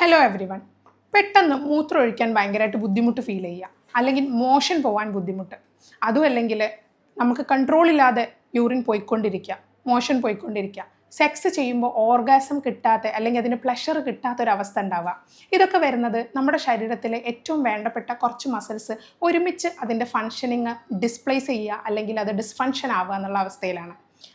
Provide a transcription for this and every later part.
Hello every one. പെട്ടെന്ന് മൂത്രം ഒഴിക്കാൻ ഭയങ്കരമായിട്ട് ബുദ്ധിമുട്ട് ഫീൽ ചെയ്യുക, അല്ലെങ്കിൽ മോഷൻ പോകാൻ ബുദ്ധിമുട്ട്, അതും അല്ലെങ്കിൽ നമുക്ക് കൺട്രോൾ ഇല്ലാതെ യൂറിൻ പോയിക്കൊണ്ടിരിക്കുക, മോഷൻ പോയിക്കൊണ്ടിരിക്കുക, സെക്സ് ചെയ്യുമ്പോൾ ഓർഗാസം കിട്ടാത്ത അല്ലെങ്കിൽ അതിന് പ്ലഷർ കിട്ടാത്തൊരവസ്ഥ ഉണ്ടാവുക. ഇതൊക്കെ വരുന്നത് നമ്മുടെ ശരീരത്തിലെ ഏറ്റവും വേണ്ടപ്പെട്ട കുറച്ച് മസിൽസ് ഒരുമിച്ച് അതിൻ്റെ ഫങ്ഷനിങ് ഡിസ്പ്ലേസ് ചെയ്യുക അല്ലെങ്കിൽ അത് ഡിസ്ഫങ്ഷൻ ആവുക എന്നുള്ള അവസ്ഥയിലാണ്.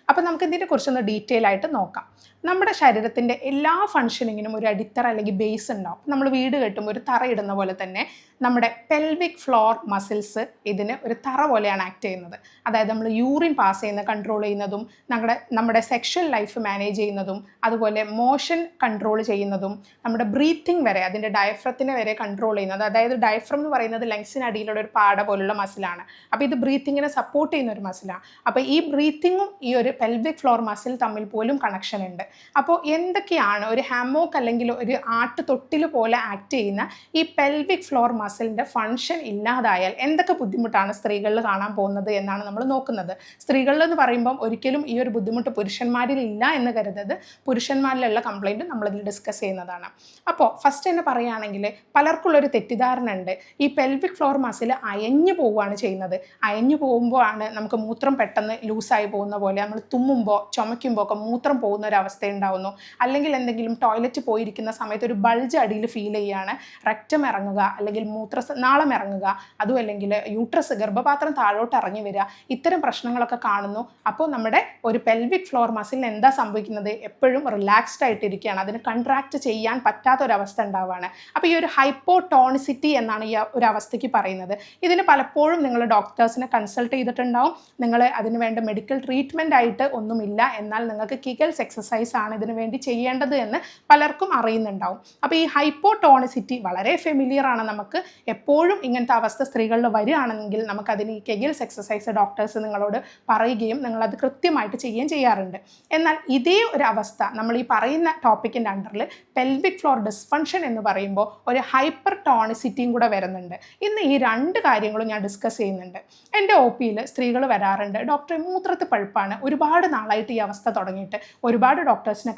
അപ്പോൾ നമുക്ക് ഇതിനെക്കുറിച്ചൊന്ന് ഡീറ്റെയിൽ ആയിട്ട് നോക്കാം. നമ്മുടെ ശരീരത്തിൻ്റെ എല്ലാ ഫങ്ഷനിങ്ങിനും ഒരു അടിത്തറ അല്ലെങ്കിൽ ബേസ് ഉണ്ടാവും. നമ്മൾ വീട് കെട്ടുമ്പോൾ ഒരു തറ ഇടുന്ന പോലെ തന്നെ നമ്മുടെ പെൽവിക് ഫ്ലോർ മസിൽസ് ഇതിന് ഒരു തറ പോലെയാണ് ആക്ട് ചെയ്യുന്നത്. അതായത് നമ്മൾ യൂറിൻ പാസ് ചെയ്യുന്ന കൺട്രോൾ ചെയ്യുന്നതും നമ്മുടെ സെക്ഷൽ ലൈഫ് മാനേജ് ചെയ്യുന്നതും അതുപോലെ മോഷൻ കൺട്രോൾ ചെയ്യുന്നതും നമ്മുടെ ബ്രീത്തിങ് വരെ അതിൻ്റെ ഡയഫ്രത്തിനെ വരെ കൺട്രോൾ ചെയ്യുന്നത്. അതായത് ഡയഫ്രം എന്ന് പറയുന്നത് ലങ്സിനടിയിലുള്ള ഒരു പാട പോലുള്ള മസിലാണ്. അപ്പോൾ ഇത് ബ്രീത്തിങ്ങിനെ സപ്പോർട്ട് ചെയ്യുന്ന ഒരു മസിലാണ്. അപ്പോൾ ഈ ബ്രീത്തിങ്ങും ഈ ഒരു പെൽവിക് ഫ്ലോർ മസിൽ തമ്മിൽ പോലും കണക്ഷൻ ഉണ്ട്. അപ്പോൾ എന്തൊക്കെയാണ് ഒരു ഹാമോക്ക് അല്ലെങ്കിൽ ഒരു ആട്ടുതൊട്ടിൽ പോലെ ആക്ട് ചെയ്യുന്ന ഈ പെൽവിക് ഫ്ലോർ മസിലിൻ്റെ ഫങ്ഷൻ ഇല്ലാതായാൽ എന്തൊക്കെ ബുദ്ധിമുട്ടാണ് സ്ത്രീകളിൽ കാണാൻ പോകുന്നത് എന്നാണ് നമ്മൾ നോക്കുന്നത്. സ്ത്രീകളിൽ എന്ന് പറയുമ്പം ഒരിക്കലും ഈ ഒരു ബുദ്ധിമുട്ട് പുരുഷന്മാരിൽ ഇല്ല എന്ന് കരുതരുത്. പുരുഷന്മാരിലുള്ള കംപ്ലൈൻറ്റ് നമ്മളിതിൽ ഡിസ്കസ് ചെയ്യുന്നതാണ്. അപ്പോൾ ഫസ്റ്റ് തന്നെ പറയുകയാണെങ്കിൽ പലർക്കുള്ളൊരു തെറ്റിദ്ധാരണ ഉണ്ട്, ഈ പെൽവിക് ഫ്ലോർ മസിൽ അയഞ്ഞു പോവുകയാണ് ചെയ്യുന്നത്. അയഞ്ഞു പോകുമ്പോൾ ആണ് നമുക്ക് മൂത്രം പെട്ടെന്ന് ലൂസായി പോകുന്ന പോലെ, നമ്മൾ തുമ്മുമ്പോൾ ചുമയ്ക്കുമ്പോൾ ഒക്കെ മൂത്രം പോകുന്ന ഒരു അവസ്ഥ ഉണ്ടാവുന്നു. അല്ലെങ്കിൽ എന്തെങ്കിലും ടോയ്ലറ്റ് പോയിരിക്കുന്ന സമയത്ത് ഒരു ബൾജ് അടിയിൽ ഫീൽ ചെയ്യുകയാണ്, റെക്റ്റം ഇറങ്ങുക അല്ലെങ്കിൽ മൂത്രനാളം ഇറങ്ങുക, അതും അല്ലെങ്കിൽ യൂട്രസ് ഗർഭപാത്രം താഴോട്ട് ഇറങ്ങി വരിക, ഇത്തരം പ്രശ്നങ്ങളൊക്കെ കാണുന്നു. അപ്പോൾ നമ്മുടെ ഒരു പെൽവിക് ഫ്ലോർ മസിലിന് എന്താ സംഭവിക്കുന്നത്, എപ്പോഴും റിലാക്സ്ഡ് ആയിട്ടിരിക്കുകയാണ്, അതിന് കൺട്രാക്ട് ചെയ്യാൻ പറ്റാത്തൊരവസ്ഥ ഉണ്ടാവുകയാണ്. അപ്പോൾ ഈ ഒരു ഹൈപ്പോടോണിസിറ്റി എന്നാണ് ഈ ഒരു അവസ്ഥയ്ക്ക് പറയുന്നത്. ഇതിന് പലപ്പോഴും നിങ്ങൾ ഡോക്ടേഴ്സിനെ കൺസൾട്ട് ചെയ്തിട്ടുണ്ടാവും. നിങ്ങൾ അതിന് വേണ്ട മെഡിക്കൽ ട്രീറ്റ്മെൻ്റ് ആയിട്ട് ഒന്നുമില്ല, എന്നാൽ നിങ്ങൾക്ക് കിഗൽസ് എക്സസൈസ് ആണ് ഇതിനു വേണ്ടി ചെയ്യേണ്ടത് എന്ന് പലർക്കും അറിയുന്നുണ്ടാവും. അപ്പോൾ ഈ ഹൈപ്പോടോണിസിറ്റി വളരെ ഫെമിലിയർ ആണ്. നമുക്ക് എപ്പോഴും ഇങ്ങനത്തെ അവസ്ഥ സ്ത്രീകളിൽ വരികയാണെങ്കിൽ നമുക്കതിന് ഈ കെഗിൽസ് എക്സസൈസ് ഡോക്ടേഴ്സ് നിങ്ങളോട് പറയുകയും നിങ്ങളത് കൃത്യമായിട്ട് ചെയ്യുകയും ചെയ്യാറുണ്ട്. എന്നാൽ ഇതേ ഒരു അവസ്ഥ നമ്മൾ ഈ പറയുന്ന ടോപ്പിക്കിൻ്റെ അണ്ടറിൽ പെൽവിക് ഫ്ലോർ ഡിസ്ഫങ്ഷൻ എന്ന് പറയുമ്പോൾ ഒരു ഹൈപ്പർ ടോണിസിറ്റിയും കൂടെ വരുന്നുണ്ട്. ഇന്ന് ഈ രണ്ട് കാര്യങ്ങളും ഞാൻ ഡിസ്കസ് ചെയ്യുന്നുണ്ട്. എൻ്റെ ഒ പിയിൽ സ്ത്രീകൾ വരാറുണ്ട്, ഡോക്ടറെ മൂത്രത്തിൽ പഴുപ്പാണ്, ഒരുപാട് നാളായിട്ട് ഈ അവസ്ഥ തുടങ്ങിയിട്ട് ഒരുപാട് ഡോക്ടേഴ്സിനെ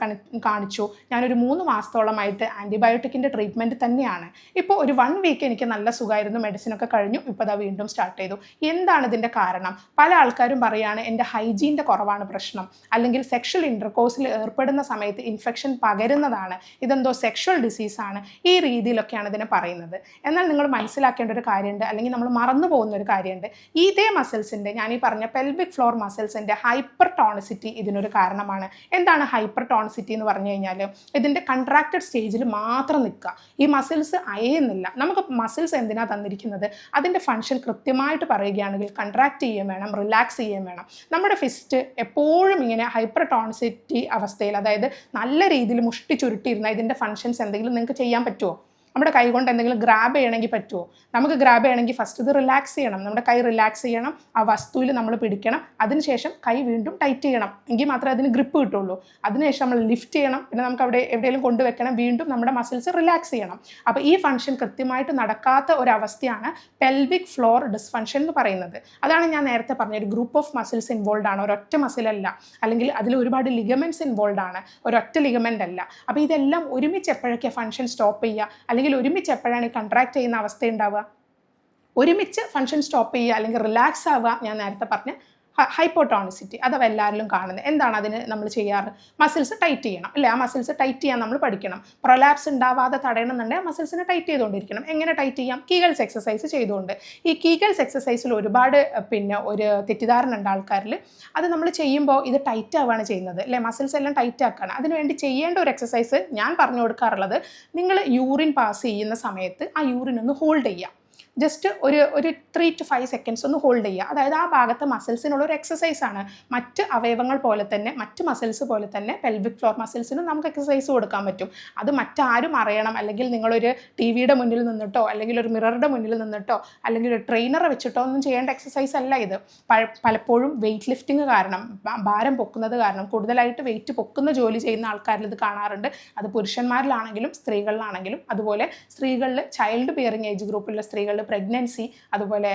കാണിച്ചു, ഞാനൊരു 3 മാസത്തോളമായിട്ട് ആൻറ്റിബയോട്ടിക്കിൻ്റെ ട്രീറ്റ്മെൻറ്റ് തന്നെയാണ്. ഇപ്പോൾ ഒരു 1 വീക്ക് എനിക്ക് നല്ല സുഖമായിരുന്നു, മെഡിസിനൊക്കെ കഴിഞ്ഞു, ഇപ്പോൾ അതാ വീണ്ടും സ്റ്റാർട്ട് ചെയ്തു. എന്താണ് ഇതിൻ്റെ കാരണം? പല ആൾക്കാരും പറയുകയാണ് എൻ്റെ ഹൈജീൻ്റെ കുറവാണ് പ്രശ്നം, അല്ലെങ്കിൽ സെക്ഷൽ ഇൻ്റർകോഴ്സിൽ ഏർപ്പെടുന്ന സമയത്ത് ഇൻഫെക്ഷൻ പകരുന്നതാണ്, ഇതെന്തോ സെക്ഷൽ ഡിസീസാണ്, ഈ രീതിയിലൊക്കെയാണ് ഇതിനെ പറയുന്നത്. എന്നാൽ നിങ്ങൾ മനസ്സിലാക്കേണ്ട ഒരു കാര്യമുണ്ട്, അല്ലെങ്കിൽ നമ്മൾ മറന്നു പോകുന്ന ഒരു കാര്യമുണ്ട്. ഇതേ മസിൽസിൻ്റെ, ഞാൻ ഈ പറഞ്ഞ പെൽവിക് ഫ്ലോർ മസിൽസിൻ്റെ ഹൈപ്പർ ടോണിസിറ്റി ഇതിനൊരു കാരണമാണ്. എന്താണ് ഹൈപ്പർ ടോണിസിറ്റി എന്ന് പറഞ്ഞു കഴിഞ്ഞാൽ, ഇതിൻ്റെ കൺട്രാക്റ്റഡ് സ്റ്റേജിൽ മാത്രം നിൽക്കുക, ഈ മസിൽസ് അയയുന്നില്ല. നമുക്ക് മസിൽസ് എന്തിനാ തന്നിരിക്കുന്നത്, അതിൻ്റെ ഫങ്ഷൻ കൃത്യമായിട്ട് പറയുകയാണെങ്കിൽ കൺട്രാക്ട് ചെയ്യുകയും വേണം, റിലാക്സ് ചെയ്യുകയും വേണം. നമ്മുടെ ഫിസ്റ്റ് എപ്പോഴും ഇങ്ങനെ ഹൈപ്പർ ടോണിസിറ്റി അവസ്ഥയിൽ, അതായത് നല്ല രീതിയിൽ മുഷ്ടി ചുരുട്ടിയിരുന്ന ഇതിൻ്റെ ഫങ്ഷൻസ് എന്തെങ്കിലും നിങ്ങൾക്ക് ചെയ്യാൻ പറ്റുമോ? നമ്മുടെ കൈ കൊണ്ട് എന്തെങ്കിലും ഗ്രാബ് ചെയ്യണമെങ്കിൽ പറ്റുമോ? നമുക്ക് ഗ്രാബ് ചെയ്യണമെങ്കിൽ ഫസ്റ്റ് ഇത് റിലാക്സ് ചെയ്യണം, നമ്മുടെ കൈ റിലാക്സ് ചെയ്യണം, ആ വസ്തുവിൽ നമ്മൾ പിടിക്കണം, അതിനുശേഷം കൈ വീണ്ടും ടൈറ്റ് ചെയ്യണം, എങ്കിൽ മാത്രമേ അതിന് ഗ്രിപ്പ് കിട്ടുള്ളൂ. അതിനുശേഷം നമ്മൾ ലിഫ്റ്റ് ചെയ്യണം, പിന്നെ നമുക്ക് അവിടെ എവിടെയെങ്കിലും കൊണ്ടുവെക്കണം, വീണ്ടും നമ്മുടെ മസിൽസ് റിലാക്സ് ചെയ്യണം. അപ്പോൾ ഈ ഫങ്ഷൻ കൃത്യമായിട്ട് നടക്കാത്ത ഒരവസ്ഥയാണ് പെൽവിക് ഫ്ലോർ ഡിസ്ഫങ്ഷൻ എന്ന് പറയുന്നത്. അതാണ് ഞാൻ നേരത്തെ പറഞ്ഞ ഒരു ഗ്രൂപ്പ് ഓഫ് മസിൽസ് ഇൻവോൾവ് ആണ്, ഒരൊറ്റ മസിലല്ല, അല്ലെങ്കിൽ അതിൽ ഒരുപാട് ലിഗമെൻറ്റ്സ് ഇൻവോൾവ് ആണ്, ഒരൊറ്റ ലിഗമെൻ്റ് അല്ല. അപ്പോൾ ഇതെല്ലാം ഒരുമിച്ച് എപ്പോഴൊക്കെ ഫങ്ഷൻ സ്റ്റോപ്പ് ചെയ്യുക, അല്ലെങ്കിൽ ഒരുമിച്ച് എപ്പോഴാണ് കൺട്രാക്ട് ചെയ്യുന്ന അവസ്ഥ ഉണ്ടാവുക, ഒരുമിച്ച് ഫങ്ഷൻ സ്റ്റോപ്പ് ചെയ്യുക അല്ലെങ്കിൽ റിലാക്സ് ആവുക, ഞാൻ നേരത്തെ പറഞ്ഞ ഹൈപ്പോടോണിസിറ്റി. അഥവാ എല്ലാവരിലും കാണുന്നത്. എന്താണ് അതിന് നമ്മൾ ചെയ്യാറ്? മസിൽസ് ടൈറ്റ് ചെയ്യണം, അല്ലേ? ആ മസിൽസ് ടൈറ്റ് ചെയ്യാൻ നമ്മൾ പഠിക്കണം. പ്രൊലാപ്സ് ഉണ്ടാവാതെ തടയണമെന്നുണ്ടെങ്കിൽ മസിൽസിനെ ടൈറ്റ് ചെയ്തുകൊണ്ടിരിക്കണം. എങ്ങനെ ടൈറ്റ് ചെയ്യാം? കീഗൽസ് എക്സസൈസ് ചെയ്തുകൊണ്ട്. ഈ കീഗൽസ് എക്സസൈസിൽ ഒരുപാട് ഒരു തെറ്റിദ്ധാരണ ഉണ്ട് ആൾക്കാരിൽ. അത് നമ്മൾ ചെയ്യുമ്പോൾ ഇത് ടൈറ്റ് ആവുകയാണ് ചെയ്യുന്നത്, അല്ലേ? മസിൽസ് എല്ലാം ടൈറ്റ് ആക്കുകയാണ്. അതിനുവേണ്ടി ചെയ്യേണ്ട ഒരു എക്സസൈസ് ഞാൻ പറഞ്ഞു കൊടുക്കാറുള്ളത്, നിങ്ങൾ യൂറിൻ പാസ് ചെയ്യുന്ന സമയത്ത് ആ യൂറിൻ ഒന്ന് ഹോൾഡ് ചെയ്യുക. ജസ്റ്റ് ഒരു 3 to 5 സെക്കൻഡ്സ് ഒന്ന് ഹോൾഡ് ചെയ്യുക. അതായത് ആ ഭാഗത്തെ മസിൽസിനുള്ളൊരു എക്സസൈസാണ്. മറ്റ് അവയവങ്ങൾ പോലെ തന്നെ, മറ്റ് മസിൽസ് പോലെ തന്നെ പെൽവിക് ഫ്ലോർ മസിൽസിനും നമുക്ക് എക്സസൈസ് കൊടുക്കാൻ പറ്റും. അത് മറ്റാരും അറിയണം, അല്ലെങ്കിൽ നിങ്ങളൊരു ടിവിയുടെ മുന്നിൽ നിന്നിട്ടോ അല്ലെങ്കിൽ ഒരു മിററുടെ മുന്നിൽ നിന്നിട്ടോ അല്ലെങ്കിൽ ഒരു ട്രെയിനറെ വെച്ചിട്ടോ ഒന്നും ചെയ്യേണ്ട എക്സസൈസ് അല്ല ഇത്. പലപ്പോഴും വെയിറ്റ് ലിഫ്റ്റിംഗ് കാരണം, ഭാരം പൊക്കുന്നത് കാരണം, കൂടുതലായിട്ട് വെയിറ്റ് പൊക്കുന്ന ജോലി ചെയ്യുന്ന ആൾക്കാരിൽ ഇത് കാണാറുണ്ട്. അത് പുരുഷന്മാരിലാണെങ്കിലും സ്ത്രീകളിലാണെങ്കിലും. അതുപോലെ സ്ത്രീകളിൽ ചൈൽഡ് ബിയറിംഗ് ഏജ് ഗ്രൂപ്പിലുള്ള സ്ത്രീകൾ സ്ത്രീകൾ പ്രഗ്നൻസി, അതുപോലെ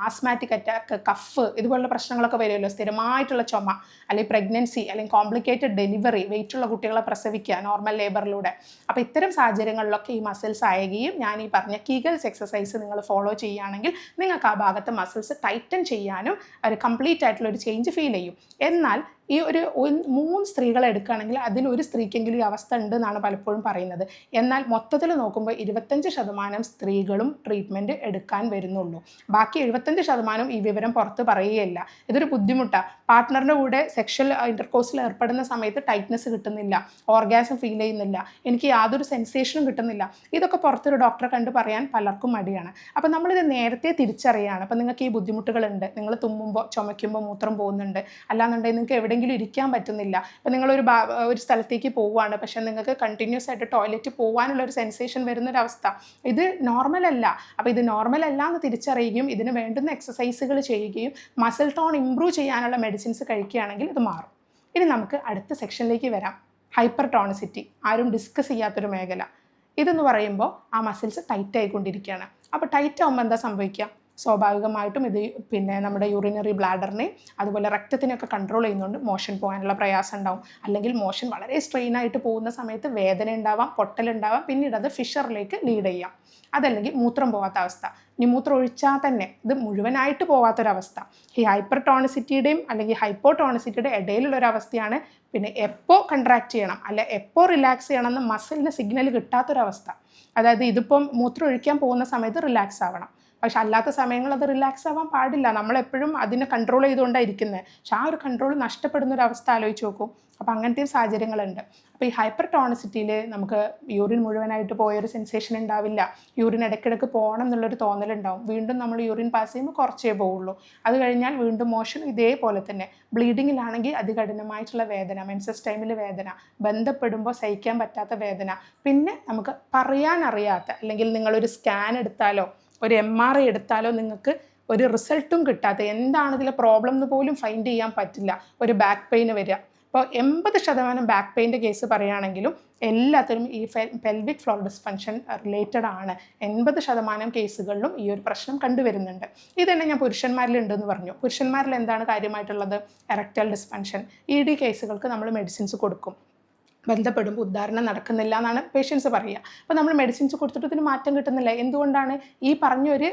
ആസ്മാറ്റിക് അറ്റാക്ക്, കഫ്, ഇതുപോലുള്ള പ്രശ്നങ്ങളൊക്കെ വരുമല്ലോ, സ്ഥിരമായിട്ടുള്ള ചുമ, അല്ലെങ്കിൽ പ്രഗ്നൻസി, അല്ലെങ്കിൽ കോംപ്ലിക്കേറ്റഡ് ഡെലിവറി, വെയിറ്റുള്ള കുട്ടികളെ പ്രസവിക്കുക നോർമൽ ലേബറിലൂടെ. അപ്പോൾ ഇത്തരം സാഹചര്യങ്ങളിലൊക്കെ ഈ മസിൽസ് അയകുകയും ഞാൻ ഈ പറഞ്ഞ കീഗൽസ് എക്സസൈസ് നിങ്ങൾ ഫോളോ ചെയ്യുകയാണെങ്കിൽ നിങ്ങൾക്ക് ആ ഭാഗത്ത് മസിൽസ് ടൈറ്റൻ ചെയ്യാനും ഒരു കംപ്ലീറ്റ് ആയിട്ടുള്ള ഒരു ചേഞ്ച് ഫീൽ ചെയ്യും. എന്നാൽ ഈ ഒരു 3 സ്ത്രീകളെ എടുക്കുകയാണെങ്കിൽ അതിലൊരു സ്ത്രീക്കെങ്കിലും ഈ അവസ്ഥ ഉണ്ട് എന്നാണ് പലപ്പോഴും പറയുന്നത്. എന്നാൽ മൊത്തത്തിൽ നോക്കുമ്പോൾ 25% സ്ത്രീകളും ട്രീറ്റ്മെൻറ്റ് എടുക്കാൻ വരുന്നുള്ളൂ. ബാക്കി 75% ഈ വിവരം പുറത്ത് പറയുകയില്ല. ഇതൊരു ബുദ്ധിമുട്ടാണ്. പാർട്ട്ണറിൻ്റെ കൂടെ സെക്ഷൽ ഇൻ്റർകോഴ്സിൽ ഏർപ്പെടുന്ന സമയത്ത് ടൈറ്റ്നസ് കിട്ടുന്നില്ല, ഓർഗാസം ഫീൽ ചെയ്യുന്നില്ല, എനിക്ക് യാതൊരു സെൻസേഷനും കിട്ടുന്നില്ല. ഇതൊക്കെ പുറത്തൊരു ഡോക്ടറെ കണ്ട് പറയാൻ പലർക്കും മടിയാണ്. അപ്പോൾ നമ്മളിത് നേരത്തെ തിരിച്ചറിയുകയാണ്. അപ്പോൾ നിങ്ങൾക്ക് ഈ ബുദ്ധിമുട്ടുകളുണ്ട്, നിങ്ങൾ തുമ്മുമ്പോൾ ചുമയ്ക്കുമ്പോൾ മൂത്രം പോകുന്നുണ്ട്, അല്ലാന്നുണ്ടെങ്കിൽ നിങ്ങൾക്ക് എവിടെയെങ്കിലും ഇരിക്കാൻ പറ്റുന്നില്ല. അപ്പോൾ നിങ്ങളൊരു ഒരു സ്ഥലത്തേക്ക് പോവുകയാണ്, പക്ഷേ നിങ്ങൾക്ക് കണ്ടിന്യൂസ് ആയിട്ട് ടോയ്ലറ്റ് പോകാനുള്ളൊരു സെൻസേഷൻ വരുന്നൊരവസ്ഥ, ഇത് നോർമൽ അല്ല. അപ്പോൾ ഇത് നോർമൽ അല്ല എന്ന് തിരിച്ചറിയുകയും ഇതിന് വേണ്ടുന്ന എക്സസൈസുകൾ ചെയ്യുകയും മസിൽ ടോൺ ഇംപ്രൂവ് ചെയ്യാനുള്ള മെഡിസിൻസ് കഴിക്കുകയാണെങ്കിൽ ഇത് മാറും. ഇനി നമുക്ക് അടുത്ത സെക്ഷനിലേക്ക് വരാം. ഹൈപ്പർ ടോണിസിറ്റി, ആരും ഡിസ്കസ് ചെയ്യാത്തൊരു മേഖല. ഇതെന്ന് പറയുമ്പോൾ ആ മസിൽസ് ടൈറ്റ് ആയിക്കൊണ്ടിരിക്കുകയാണ്. അപ്പോൾ ടൈറ്റ് ആകുമ്പോൾ എന്താ സംഭവിക്കുക? സ്വാഭാവികമായിട്ടും ഇത് നമ്മുടെ യൂറിനറി ബ്ലാഡറിനെയും അതുപോലെ രക്തത്തിനെയൊക്കെ കൺട്രോൾ ചെയ്യുന്നതുകൊണ്ട് മോഷൻ പോകാനുള്ള പ്രയാസം ഉണ്ടാവും. അല്ലെങ്കിൽ മോഷൻ വളരെ സ്ട്രെയിൻ ആയിട്ട് പോകുന്ന സമയത്ത് വേദന ഉണ്ടാവാം, പൊട്ടലുണ്ടാവാം, പിന്നീട് അത് ഫിഷറിലേക്ക് ലീഡ് ചെയ്യാം. അതല്ലെങ്കിൽ മൂത്രം പോകാത്ത അവസ്ഥ. ഇനി മൂത്രം ഒഴിച്ചാൽ തന്നെ ഇത് മുഴുവനായിട്ട് പോകാത്തൊരവസ്ഥ. ഈ ഹൈപ്പർ ടോണിസിറ്റിയുടെയും അല്ലെങ്കിൽ ഹൈപ്പോ ടോണിസിറ്റിയുടെ ഇടയിലുള്ളൊരവസ്ഥയാണ്. പിന്നെ എപ്പോൾ കൺട്രാക്ട് ചെയ്യണം അല്ലെ എപ്പോൾ റിലാക്സ് ചെയ്യണം എന്ന് മസിലിന് സിഗ്നൽ കിട്ടാത്തൊരവസ്ഥ. അതായത് ഇതിപ്പം മൂത്രം ഒഴിക്കാൻ പോകുന്ന സമയത്ത് റിലാക്സ് ആവണം, പക്ഷെ അല്ലാത്ത സമയങ്ങൾ അത് റിലാക്സ് ആവാൻ പാടില്ല. നമ്മളെപ്പോഴും അതിനെ കൺട്രോൾ ചെയ്തുകൊണ്ടാണ് ഇരിക്കുന്നത്. പക്ഷെ ആ ഒരു കൺട്രോൾ നഷ്ടപ്പെടുന്നൊരവസ്ഥ ആലോചിച്ച് നോക്കും. അപ്പോൾ അങ്ങനത്തെ സാഹചര്യങ്ങളുണ്ട്. അപ്പോൾ ഈ ഹൈപ്പർ ടോണിസിറ്റിയിൽ നമുക്ക് യൂറിൻ മുഴുവനായിട്ട് പോയൊരു സെൻസേഷൻ ഉണ്ടാവില്ല, യൂറിൻ ഇടയ്ക്കിടയ്ക്ക് പോകണം എന്നുള്ളൊരു തോന്നലുണ്ടാവും. വീണ്ടും നമ്മൾ യൂറിൻ പാസ് ചെയ്യുമ്പോൾ കുറച്ചേ പോവുള്ളൂ. അത് കഴിഞ്ഞാൽ വീണ്ടും മോഷൻ ഇതേപോലെ തന്നെ. ബ്ലീഡിങ്ങിലാണെങ്കിൽ അതികഠിനമായിട്ടുള്ള വേദന, മെൻസസ് ടൈമിൽ വേദന, ബന്ധപ്പെടുമ്പോൾ സഹിക്കാൻ പറ്റാത്ത വേദന, പിന്നെ നമുക്ക് പറയാനറിയാത്ത, അല്ലെങ്കിൽ നിങ്ങളൊരു സ്കാൻ എടുത്താലോ ഒരു MRI എടുത്താലോ നിങ്ങൾക്ക് ഒരു റിസൾട്ടും കിട്ടാത്ത, എന്താണ് ഇതിലെ പ്രോബ്ലം എന്ന് പോലും ഫൈൻഡ് ചെയ്യാൻ പറ്റില്ല, ഒരു ബാക്ക് പെയിൻ വരിക. അപ്പോൾ 80% ബാക്ക് പെയിൻ്റെ കേസ് പറയുകയാണെങ്കിലും എല്ലാത്തിനും ഈ പെൽവിക് ഫ്ലോർ ഡിസ്ഫങ്ഷൻ റിലേറ്റഡ് ആണ്. 80% കേസുകളിലും ഈ ഒരു പ്രശ്നം കണ്ടുവരുന്നുണ്ട്. ഇത് തന്നെ ഞാൻ പുരുഷന്മാരിലുണ്ടെന്ന് പറഞ്ഞു. പുരുഷന്മാരിൽ എന്താണ് കാര്യമായിട്ടുള്ളത്? Erectile dysfunction. ED കേസുകൾക്ക് നമ്മൾ മെഡിസിൻസ് കൊടുക്കും. ബന്ധപ്പെടുമ്പോൾ ഉദ്ധാരണം നടക്കുന്നില്ല എന്നാണ് പേഷ്യൻസ് പറയുക. അപ്പോൾ നമ്മൾ മെഡിസിൻസ് കൊടുത്തിട്ട് ഇതിന് മാറ്റം കിട്ടുന്നില്ല. എന്തുകൊണ്ടാണ്? ഈ പറഞ്ഞൊരു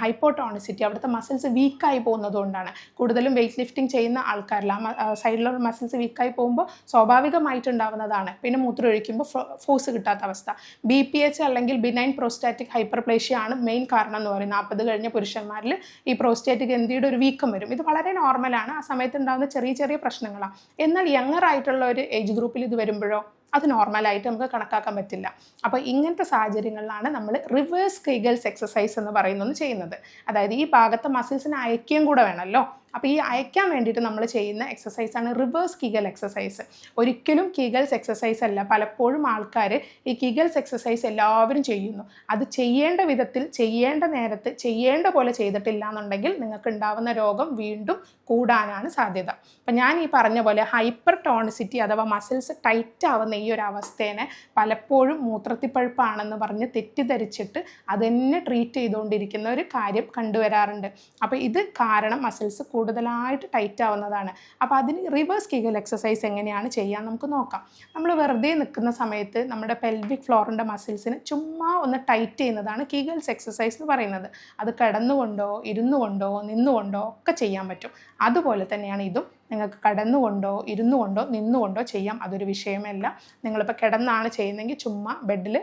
ഹൈപ്പോടോണിസിറ്റി, അവിടുത്തെ മസിൽസ് വീക്കായി പോകുന്നതുകൊണ്ടാണ്. കൂടുതലും വെയിറ്റ് ലിഫ്റ്റിംഗ് ചെയ്യുന്ന ആൾക്കാരിൽ ആ സൈഡിലുള്ള മസിൽസ് വീക്കായി പോകുമ്പോൾ സ്വാഭാവികമായിട്ടുണ്ടാവുന്നതാണ്. പിന്നെ മൂത്രം ഒഴിക്കുമ്പോൾ ഫോഴ്സ് കിട്ടാത്ത അവസ്ഥ. BPH അല്ലെങ്കിൽ ബിനൈൻ പ്രോസ്റ്റാറ്റിക് ഹൈപ്പർപ്ലേഷ്യ ആണ് മെയിൻ കാരണം എന്ന് പറയും. 40 കഴിഞ്ഞ പുരുഷന്മാരിൽ ഈ പ്രോസ്റ്റാറ്റിക് ഗ്രന്ഥിയുടെ ഒരു വീക്കം വരും. ഇത് വളരെ നോർമലാണ്, ആ സമയത്ത് ഉണ്ടാകുന്ന ചെറിയ ചെറിയ പ്രശ്നങ്ങളാണ്. എന്നാൽ യങ്ങർ ആയിട്ടുള്ള ഒരു ഏജ് ഗ്രൂപ്പിൽ ഇത് വരുമ്പോഴോ അത് നോർമലായിട്ട് നമുക്ക് കണക്കാക്കാൻ പറ്റില്ല. അപ്പോൾ ഇങ്ങനത്തെ സാഹചര്യങ്ങളിലാണ് നമ്മൾ റിവേഴ്സ് കീഗൽസ് എക്സസൈസ് എന്ന് പറയുന്നത് ചെയ്യുന്നത്. അതായത് ഈ ഭാഗത്തെ മസിൽസിന് അയക്കുകയും കൂടെ വേണമല്ലോ. അപ്പോൾ ഈ അയക്കാൻ വേണ്ടിയിട്ട് നമ്മൾ ചെയ്യുന്ന എക്സസൈസാണ് റിവേഴ്സ് കീഗൽ എക്സസൈസ്. ഒരിക്കലും കീഗൽസ് എക്സസൈസ് അല്ല. പലപ്പോഴും ആൾക്കാർ ഈ കീഗൽസ് എക്സസൈസ് എല്ലാവരും ചെയ്യുന്നു. അത് ചെയ്യേണ്ട വിധത്തിൽ ചെയ്യേണ്ട നേരത്ത് ചെയ്യേണ്ട പോലെ ചെയ്തിട്ടില്ല എന്നുണ്ടെങ്കിൽ നിങ്ങൾക്ക് ഉണ്ടാവുന്ന രോഗം വീണ്ടും കൂടാനാണ് സാധ്യത. അപ്പം ഞാൻ ഈ പറഞ്ഞ പോലെ ഹൈപ്പർ ടോണിസിറ്റി അഥവാ മസിൽസ് ടൈറ്റ് ആവുന്ന ഈ ഒരു അവസ്ഥേനെ പലപ്പോഴും മൂത്രത്തിപ്പഴുപ്പാണെന്ന് പറഞ്ഞ് തെറ്റിദ്ധരിച്ചിട്ട് അതെന്നെ ട്രീറ്റ് ചെയ്തുകൊണ്ടിരിക്കുന്ന ഒരു കാര്യം കണ്ടുവരാറുണ്ട്. അപ്പോൾ ഇത് കാരണം മസിൽസ് കൂടുതലായിട്ട് ടൈറ്റ് ആവുന്നതാണ്. അപ്പോൾ അതിന് റിവേഴ്സ് കീഗൽ എക്സസൈസ് എങ്ങനെയാണ് ചെയ്യാൻ നമുക്ക് നോക്കാം. നമ്മൾ വെറുതെ നിൽക്കുന്ന സമയത്ത് നമ്മുടെ പെൽവിക് ഫ്ലോറിൻ്റെ മസിൽസിന് ചുമ്മാ ഒന്ന് ടൈറ്റ് ചെയ്യുന്നതാണ് കീഗൽസ് എക്സസൈസ് എന്ന് പറയുന്നത്. അത് കിടന്നുകൊണ്ടോ ഇരുന്നു കൊണ്ടോ നിന്നുകൊണ്ടോ ഒക്കെ ചെയ്യാൻ പറ്റും. അതുപോലെ തന്നെയാണ് ഇതും. നിങ്ങൾക്ക് കിടന്നുകൊണ്ടോ ഇരുന്നു കൊണ്ടോ നിന്നുകൊണ്ടോ ചെയ്യാം, അതൊരു വിഷയമല്ല. നിങ്ങളിപ്പോൾ കിടന്നാണ് ചെയ്യുന്നതെങ്കിൽ ചുമ്മാ ബെഡിൽ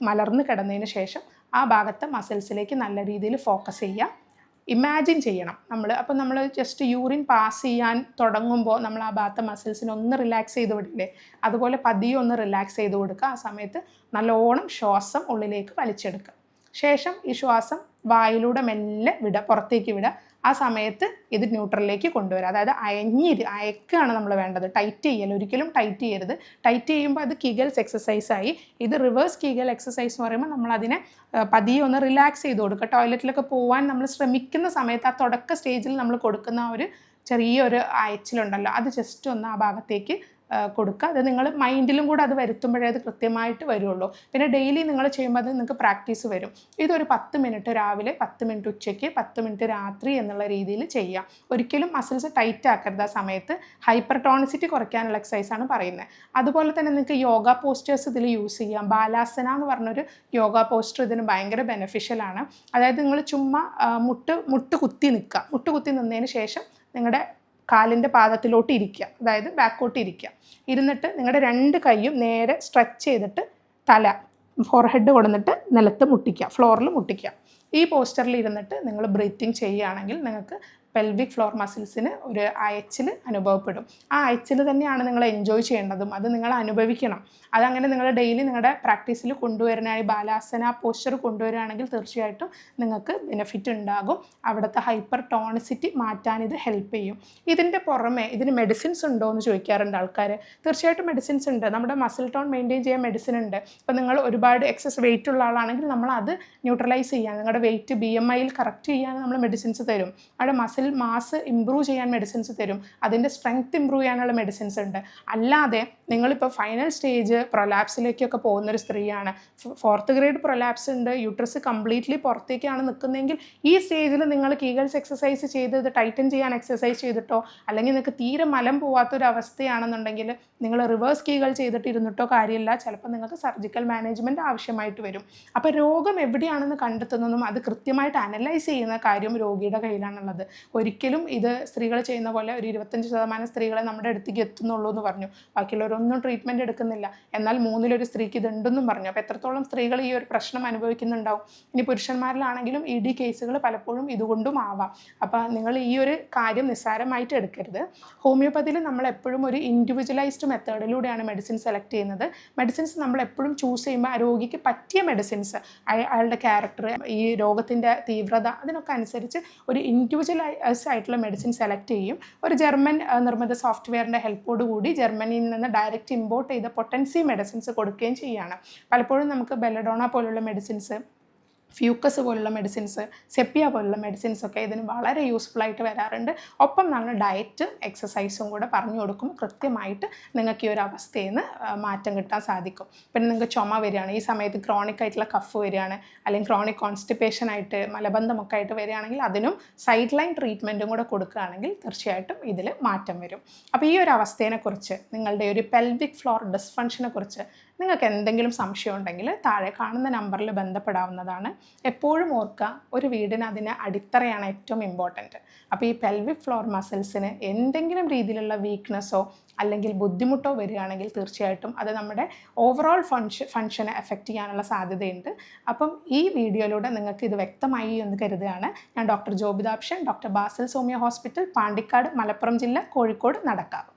മലർന്ന് കിടന്നതിന് ശേഷം ആ ഭാഗത്തെ മസിൽസിലേക്ക് നല്ല രീതിയിൽ ഫോക്കസ് ചെയ്യുക. ഇമാജിൻ ചെയ്യണം അപ്പോൾ നമ്മൾ ജസ്റ്റ് യൂറിൻ പാസ് ചെയ്യാൻ തുടങ്ങുമ്പോൾ നമ്മൾ ആ ഭാഗത്തെ മസിൽസിനെ ഒന്ന് റിലാക്സ് ചെയ്ത് വിടില്ലേ, അതുപോലെ പതിയെ ഒന്ന് റിലാക്സ് ചെയ്ത് കൊടുക്കുക. ആ സമയത്ത് നല്ലോണം ശ്വാസം ഉള്ളിലേക്ക് വലിച്ചെടുക്കുക. ശേഷം ഈ ശ്വാസം വായിലൂടെ മെല്ലെ പുറത്തേക്ക് വിടുക. ആ സമയത്ത് ഇത് ന്യൂട്രലിലേക്ക് കൊണ്ടുവരിക. അതായത് അയക്കുകയാണ് നമ്മൾ വേണ്ടത്, ടൈറ്റ് ചെയ്യൽ ഒരിക്കലും ടൈറ്റ് ചെയ്യരുത്. ടൈറ്റ് ചെയ്യുമ്പോൾ അത് കീഗൽസ് എക്സസൈസായി. ഇത് റിവേഴ്സ് കീഗൽ എക്സസൈസ് എന്ന് പറയുമ്പോൾ നമ്മളതിനെ പതിയെ ഒന്ന് റിലാക്സ് ചെയ്ത് കൊടുക്കുക. ടോയ്ലറ്റിലൊക്കെ പോകാൻ നമ്മൾ ശ്രമിക്കുന്ന സമയത്ത് ആ തുടക്ക സ്റ്റേജിൽ നമ്മൾ കൊടുക്കുന്ന ആ ഒരു ചെറിയൊരു അയച്ചിലുണ്ടല്ലോ അത് ജസ്റ്റ് ഒന്ന് ആ ഭാഗത്തേക്ക് കൊടുക്കുക. അത് നിങ്ങൾ മൈൻഡിലും കൂടെ അത് വരുത്തുമ്പോഴേ അത് കൃത്യമായിട്ട് വരുള്ളൂ. പിന്നെ ഡെയിലി നിങ്ങൾ ചെയ്യുമ്പോൾ അത് നിങ്ങൾക്ക് പ്രാക്ടീസ് വരും. ഇതൊരു 10 മിനിറ്റ് രാവിലെ, 10 മിനിറ്റ് ഉച്ചയ്ക്ക്, 10 മിനിറ്റ് രാത്രി എന്നുള്ള രീതിയിൽ ചെയ്യാം. ഒരിക്കലും മസിൽസ് ടൈറ്റ് ആക്കരുത് ആ സമയത്ത്. ഹൈപ്പർ ടോണിസിറ്റി കുറയ്ക്കാനുള്ള എക്സസൈസാണ് പറയുന്നത്. അതുപോലെ തന്നെ നിങ്ങൾക്ക് യോഗ പോസ്റ്റേഴ്സ് ഇതിൽ യൂസ് ചെയ്യാം. ബാലാസന എന്ന് പറഞ്ഞൊരു യോഗ പോസ്റ്റർ ഇതിന് ഭയങ്കര ബെനിഫിഷ്യലാണ്. അതായത് നിങ്ങൾ ചുമ്മാ മുട്ട് കുത്തി നിൽക്കുക. മുട്ട് കുത്തി നിന്നതിന് ശേഷം നിങ്ങളുടെ കാലിൻ്റെ പാദത്തിലോട്ട് ഇരിക്കുക, അതായത് ബാക്കോട്ട് ഇരിക്കുക. ഇരുന്നിട്ട് നിങ്ങളുടെ 2 കൈയും നേരെ സ്ട്രെച്ച് ചെയ്തിട്ട് ഫോർഹെഡ് കൊടുന്നിട്ട് നിലത്ത് മുട്ടിക്കുക, ഫ്ലോറിൽ മുട്ടിക്കുക. ഈ പോസ്റ്ററിൽ ഇരുന്നിട്ട് നിങ്ങൾ ബ്രീത്തിങ് ചെയ്യുകയാണെങ്കിൽ നിങ്ങൾക്ക് പെൽവിക് ഫ്ലോർ മസിൽസിന് ഒരു അയച്ചിൽ അനുഭവപ്പെടും. ആ അയച്ചിൽ തന്നെയാണ് നിങ്ങൾ എൻജോയ് ചെയ്യേണ്ടതും, അത് നിങ്ങൾ അനുഭവിക്കണം. അതങ്ങനെ നിങ്ങൾ ഡെയിലി നിങ്ങളുടെ പ്രാക്ടീസിൽ കൊണ്ടുവരാനായി ബാലാസന പോസ്റ്റർ കൊണ്ടുവരികയാണെങ്കിൽ തീർച്ചയായിട്ടും നിങ്ങൾക്ക് ബെനിഫിറ്റ് ഉണ്ടാകും. അവിടുത്തെ ഹൈപ്പർ ടോണിസിറ്റി മാറ്റാൻ ഇത് ഹെൽപ്പ് ചെയ്യും. ഇതിൻ്റെ പുറമെ ഇതിന് മെഡിസിൻസ് ഉണ്ടോ എന്ന് ചോദിക്കാറുണ്ട് ആൾക്കാർ. തീർച്ചയായിട്ടും മെഡിസിൻസ് ഉണ്ട്. നമ്മുടെ മസിൽ ടോൺ മെയിൻറ്റെയിൻ ചെയ്യാൻ മെഡിസിൻ ഉണ്ട്. ഇപ്പോൾ നിങ്ങൾ ഒരുപാട് എക്സസ് വെയിറ്റ് ഉള്ള ആളാണെങ്കിൽ നമ്മൾ അത് ന്യൂട്രലൈസ് ചെയ്യാൻ, നിങ്ങളുടെ വെയിറ്റ് BMIയിൽ കറക്റ്റ് ചെയ്യാൻ നമ്മൾ മെഡിസിൻസ് തരും. അവിടെ മസിൽ മാസ് ഇമ്പ്രൂവ് ചെയ്യാൻ മെഡിസിൻസ് തരും. അതിൻ്റെ സ്ട്രെങ്ത് ഇമ്പ്രൂവ് ചെയ്യാനുള്ള മെഡിസിൻസ് ഉണ്ട്. അല്ലാതെ നിങ്ങളിപ്പോൾ ഫൈനൽ സ്റ്റേജ് പ്രൊലാപ്സിലേക്കൊക്കെ പോകുന്നൊരു സ്ത്രീയാണ്, 4th ഗ്രേഡ് പ്രൊലാപ്സ് ഉണ്ട്, യൂട്രസ് കംപ്ലീറ്റ്ലി പുറത്തേക്കാണ് നിൽക്കുന്നതെങ്കിൽ ഈ സ്റ്റേജിൽ നിങ്ങൾ കീഗൽസ് എക്സസൈസ് ചെയ്ത് ടൈറ്റൻ ചെയ്യാൻ എക്സസൈസ് ചെയ്തിട്ടോ, അല്ലെങ്കിൽ നിങ്ങൾക്ക് തീരെ മലം പോവാത്തൊരു അവസ്ഥയാണെന്നുണ്ടെങ്കിൽ നിങ്ങൾ റിവേഴ്സ് കീഗൽ ചെയ്തിട്ട് ഇരുന്നിട്ടോ കാര്യമില്ല. ചിലപ്പോൾ നിങ്ങൾക്ക് സർജിക്കൽ മാനേജ്മെൻറ്റ് ആവശ്യമായിട്ട് വരും. അപ്പോൾ രോഗം എവിടെയാണെന്ന് കണ്ടെത്തുന്നതും അത് കൃത്യമായിട്ട് അനലൈസ് ചെയ്യുന്ന കാര്യം രോഗിയുടെ കയ്യിലാണുള്ളത്. ഒരിക്കലും ഇത് സ്ത്രീകൾ ചെയ്യുന്ന പോലെ ഒരു 25% സ്ത്രീകളെ നമ്മുടെ അടുത്തേക്ക് എത്തുന്നുള്ളൂ എന്ന് പറഞ്ഞു, ബാക്കിയുള്ളവരൊന്നും ട്രീറ്റ്മെൻറ്റ് എടുക്കുന്നില്ല. എന്നാൽ 3-1 സ്ത്രീക്ക് ഇതുണ്ടെന്നും പറഞ്ഞു. അപ്പോൾ എത്രത്തോളം സ്ത്രീകൾ ഈ ഒരു പ്രശ്നം അനുഭവിക്കുന്നുണ്ടാവും. ഇനി പുരുഷന്മാരിലാണെങ്കിലും ED കേസുകൾ പലപ്പോഴും ഇതുകൊണ്ടും ആവാം. അപ്പോൾ നിങ്ങൾ ഈ ഒരു കാര്യം നിസ്സാരമായിട്ട് എടുക്കരുത്. ഹോമിയോപ്പതിയിൽ നമ്മൾ എപ്പോഴും ഒരു ഇൻഡിവിജ്വലൈസ്ഡ് മെത്തേഡിലൂടെയാണ് മെഡിസിൻ സെലക്ട് ചെയ്യുന്നത്. മെഡിസിൻസ് നമ്മൾ എപ്പോഴും ചൂസ് ചെയ്യുമ്പോൾ ആ രോഗിക്ക് പറ്റിയ മെഡിസിൻസ്, അയാളുടെ ക്യാരക്ടർ, ഈ രോഗത്തിൻ്റെ തീവ്രത, അതിനൊക്കെ അനുസരിച്ച് ഒരു ഇൻഡിവിജ്വലൈസ് ആയിട്ടുള്ള മെഡിസിൻ സെലക്ട് ചെയ്യും. ഒരു ജർമ്മൻ നിർമ്മിത സോഫ്റ്റ്വെയറിൻ്റെ ഹെൽപ്പോട് കൂടി ജർമ്മനിയിൽ നിന്ന് ഡയറക്റ്റ് ഇമ്പോർട്ട് ചെയ്ത പൊട്ടൻസി മെഡിസിൻസ് കൊടുക്കുകയും ചെയ്യുകയാണ്. പലപ്പോഴും നമുക്ക് ബെലഡോണ പോലുള്ള മെഡിസിൻസ്, ഫ്യൂക്കസ് പോലുള്ള മെഡിസിൻസ്, സെപ്പിയ പോലുള്ള മെഡിസിൻസ് ഒക്കെ ഇതിന് വളരെ യൂസ്ഫുൾ ആയിട്ട് വരാറുണ്ട്. ഒപ്പം നമ്മൾ ഡയറ്റും എക്സസൈസും കൂടെ പറഞ്ഞു കൊടുക്കും. കൃത്യമായിട്ട് നിങ്ങൾക്ക് ഈ ഒരു അവസ്ഥയിൽ നിന്ന് മാറ്റം കിട്ടാൻ സാധിക്കും. പിന്നെ നിങ്ങൾക്ക് ചുമ വരികയാണ്, ഈ സമയത്ത് ക്രോണിക് ആയിട്ടുള്ള കഫ് വരികയാണ്, അല്ലെങ്കിൽ ക്രോണിക് കോൺസ്റ്റിപ്പേഷൻ ആയിട്ട് മലബന്ധമൊക്കെ ആയിട്ട് വരികയാണെങ്കിൽ അതിനും സൈഡ് ലൈൻ ട്രീറ്റ്മെൻറ്റും കൂടെ കൊടുക്കുകയാണെങ്കിൽ തീർച്ചയായിട്ടും ഇതിൽ മാറ്റം വരും. അപ്പോൾ ഈ ഒരു അവസ്ഥയെക്കുറിച്ച്, നിങ്ങളുടെ ഒരു പെൽവിക് ഫ്ലോർ ഡിസ്ഫങ്ഷനെ കുറിച്ച് നിങ്ങൾക്ക് എന്തെങ്കിലും സംശയം ഉണ്ടെങ്കിൽ താഴെ കാണുന്ന നമ്പറിൽ ബന്ധപ്പെടാവുന്നതാണ്. എപ്പോഴും ഓർക്കുക, ഒരു വീടിന് അതിന് അടിത്തറയാണ് ഏറ്റവും ഇമ്പോർട്ടൻറ്റ്. അപ്പോൾ ഈ പെൽവിക് ഫ്ലോർ മസിൽസിന് എന്തെങ്കിലും രീതിയിലുള്ള വീക്ക്നെസ്സോ അല്ലെങ്കിൽ ബുദ്ധിമുട്ടോ വരികയാണെങ്കിൽ തീർച്ചയായിട്ടും അത് നമ്മുടെ ഓവറോൾ ഫങ്ഷനെ എഫക്റ്റ് ചെയ്യാനുള്ള സാധ്യതയുണ്ട്. അപ്പം ഈ വീഡിയോയിലൂടെ നിങ്ങൾക്ക് ഇത് വ്യക്തമായി എന്ന് കരുതുകയാണ്. ഞാൻ ഡോക്ടർ ജോബിതാപ്ഷൻ, doctor Basil's homeo hospital, Pandikkad, Malappuram ജില്ല, കോഴിക്കോട്, നടക്കാവ്.